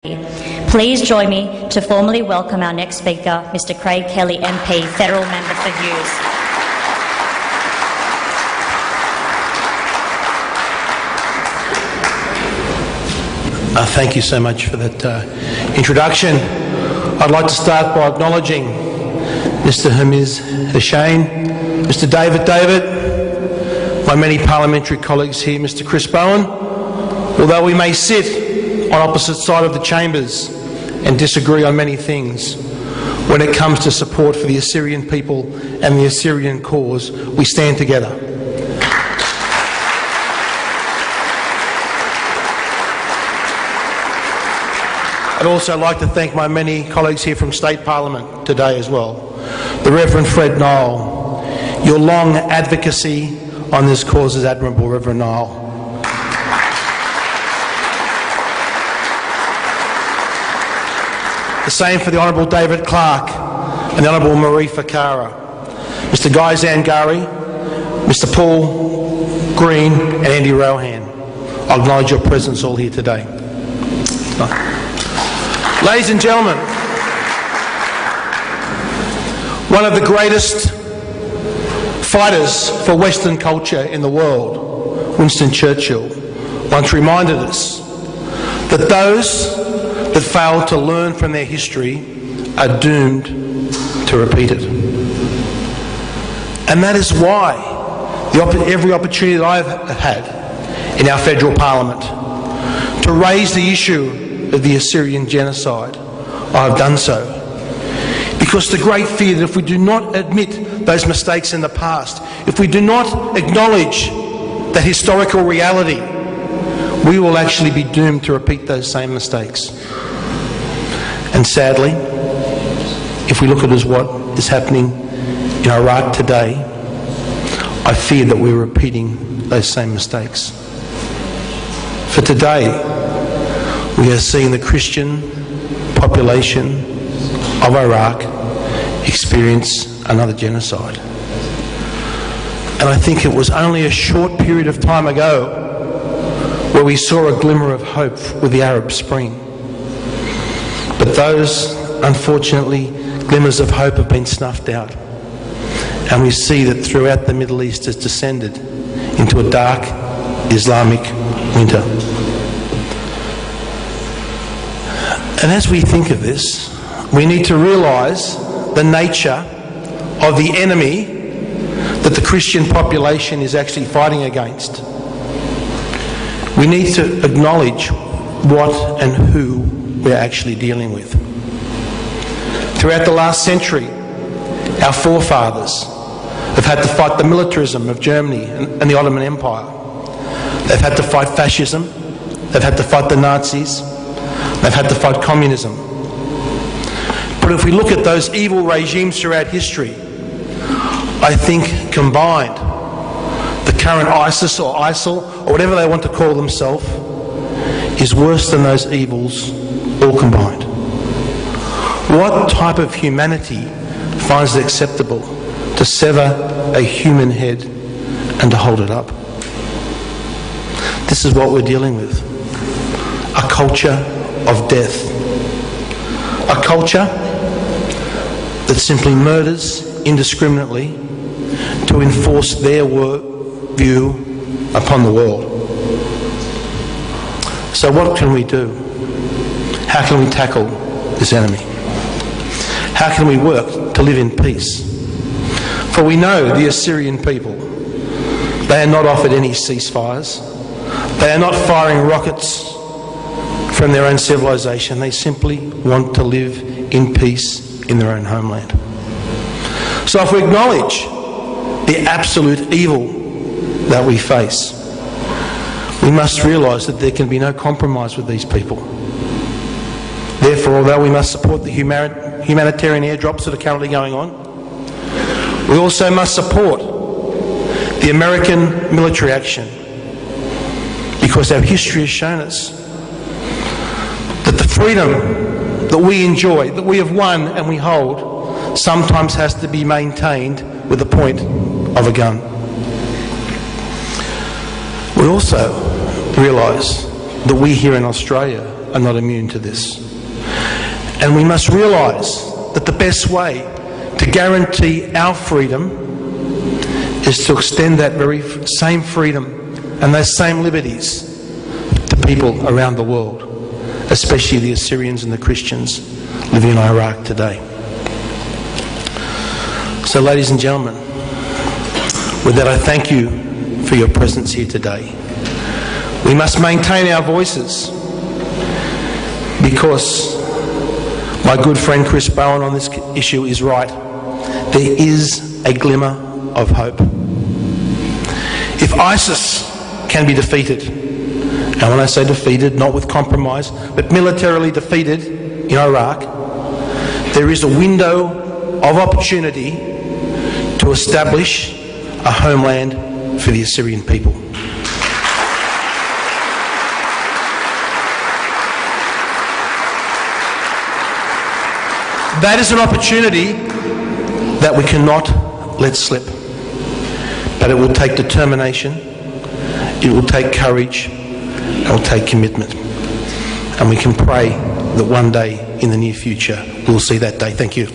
Please join me to formally welcome our next speaker, Mr. Craig Kelly MP, Federal Member for Hughes. Thank you so much for that introduction. I'd like to start by acknowledging Mr. Hamiz Hussain, Mr. David, my many parliamentary colleagues here, Mr. Chris Bowen. Although we may sit on opposite sides of the chambers and disagree on many things, when it comes to support for the Assyrian people and the Assyrian cause, we stand together. I'd also like to thank my many colleagues here from State Parliament today as well. The Reverend Fred Nile, your long advocacy on this cause is admirable, Reverend Nile. The same for the Honourable David Clark and the Honourable Marie Fakara, Mr. Guy Zangari, Mr. Paul Green and Andy Rohan. I acknowledge your presence all here today. Ladies and gentlemen, one of the greatest fighters for Western culture in the world, Winston Churchill, once reminded us that those that fail to learn from their history are doomed to repeat it. And that is why every opportunity that I've had in our federal parliament to raise the issue of the Assyrian genocide, I've done so. Because the great fear that if we do not admit those mistakes in the past, if we do not acknowledge that historical reality, we will actually be doomed to repeat those same mistakes. And sadly, if we look at what is happening in Iraq today, I fear that we're repeating those same mistakes. For today, we are seeing the Christian population of Iraq experience another genocide. And I think it was only a short period of time ago where we saw a glimmer of hope with the Arab Spring. But those, unfortunately, glimmers of hope have been snuffed out. And we see that throughout the Middle East has descended into a dark Islamic winter. And as we think of this, we need to realise the nature of the enemy that the Christian population is actually fighting against. We need to acknowledge what and who we're actually dealing with. Throughout the last century, our forefathers have had to fight the militarism of Germany and the Ottoman Empire. They've had to fight fascism, they've had to fight the Nazis, they've had to fight communism. But if we look at those evil regimes throughout history, I think combined, the current ISIS or ISIL, or whatever they want to call themselves, is worse than those evils all combined. What type of humanity finds it acceptable to sever a human head and to hold it up? This is what we're dealing with. A culture of death. A culture that simply murders indiscriminately to enforce their view upon the world. So what can we do? How can we tackle this enemy? How can we work to live in peace? For we know the Assyrian people, they are not offered any ceasefires. They are not firing rockets from their own civilization. They simply want to live in peace in their own homeland. So if we acknowledge the absolute evil that we face, we must realise that there can be no compromise with these people. Therefore, although we must support the humanitarian airdrops that are currently going on, we also must support the American military action, because our history has shown us that the freedom that we enjoy, that we have won and we hold, sometimes has to be maintained with the point of a gun. We also realise that we here in Australia are not immune to this. And we must realise that the best way to guarantee our freedom is to extend that very same freedom and those same liberties to people around the world, especially the Assyrians and the Christians living in Iraq today. So, ladies and gentlemen, with that I thank you for your presence here today. We must maintain our voices because my good friend Chris Bowen on this issue is right. There is a glimmer of hope. If ISIS can be defeated, and when I say defeated, not with compromise, but militarily defeated in Iraq, there is a window of opportunity to establish a homeland for the Assyrian people. That is an opportunity that we cannot let slip. But it will take determination, it will take courage, it will take commitment. And we can pray that one day in the near future we'll see that day. Thank you.